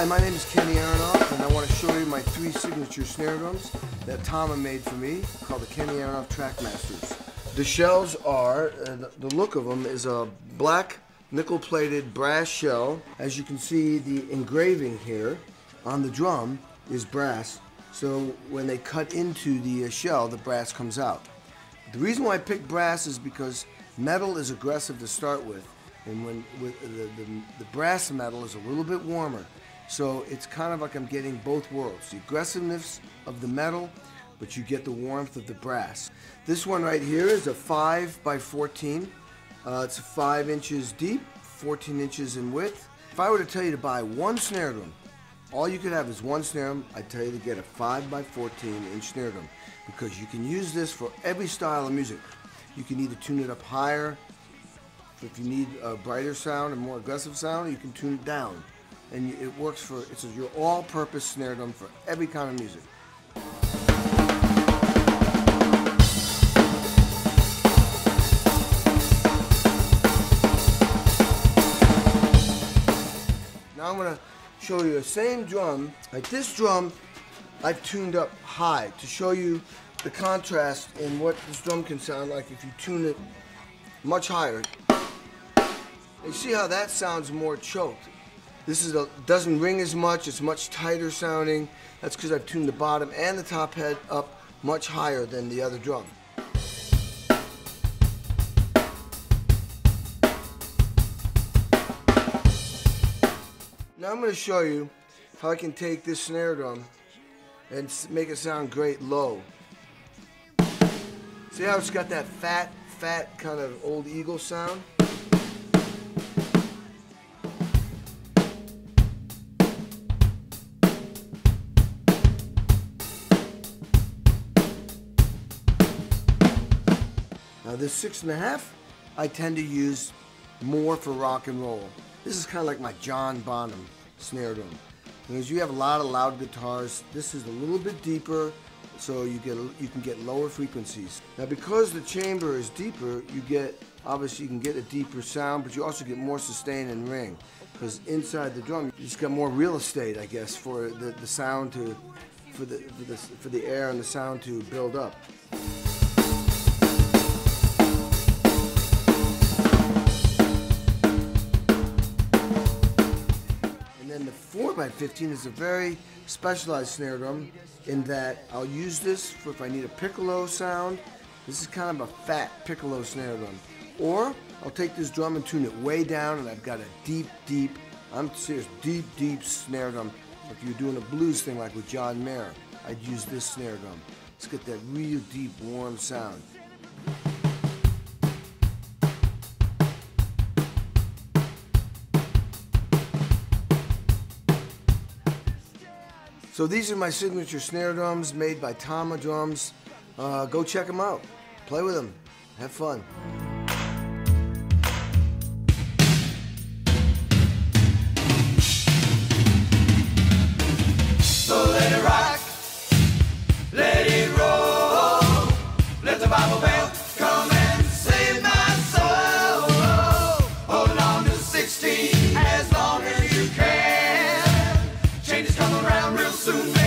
Hi, my name is Kenny Aronoff, and I want to show you my 3 signature snare drums that Tama made for me, called the Kenny Aronoff Trackmasters. The shells are, the look of them is a black nickel-plated brass shell. As you can see, the engraving here on the drum is brass, so when they cut into the shell, the brass comes out. The reason why I picked brass is because metal is aggressive to start with, and when the brass metal is a little bit warmer. So it's kind of like I'm getting both worlds, the aggressiveness of the metal, but you get the warmth of the brass. This one right here is a 5x14. It's 5 inches deep, 14 inches in width. If I were to tell you to buy one snare drum, all you could have is one snare drum, I'd tell you to get a 5x14-inch snare drum, because you can use this for every style of music. You can either tune it up higher, if you need a brighter sound, a more aggressive sound, you can tune it down. And it works for, it's your all-purpose snare drum for every kind of music. Now I'm going to show you the same drum. Like this drum, I've tuned up high to show you the contrast in what this drum can sound like if you tune it much higher. You see how that sounds more choked. This doesn't ring as much, it's much tighter sounding. That's because I've tuned the bottom and the top head up much higher than the other drum. Now I'm going to show you how I can take this snare drum and make it sound great low. See how it's got that fat kind of old eagle sound? Now this 6.5, I tend to use more for rock and roll. This is kind of like my John Bonham snare drum. Because you have a lot of loud guitars, this is a little bit deeper, so you can get lower frequencies. Now because the chamber is deeper, obviously you can get a deeper sound, but you also get more sustain and ring. Because inside the drum, you just got more real estate, I guess, for the sound to, for the air and the sound to build up. And the 4x15 is a very specialized snare drum in that I'll use this for if I need a piccolo sound. This is kind of a fat piccolo snare drum. Or I'll take this drum and tune it way down, and I've got a deep, I'm serious, deep snare drum. If you're doing a blues thing like with John Mayer, I'd use this snare drum. Let's get that real deep, warm sound. So these are my signature snare drums made by Tama Drums. Go check them out. Play with them. Have fun. So let it rock, let it roll, let the Bible belt come and save my soul. Holding on to 16 as long as you can. Change is coming around real soon.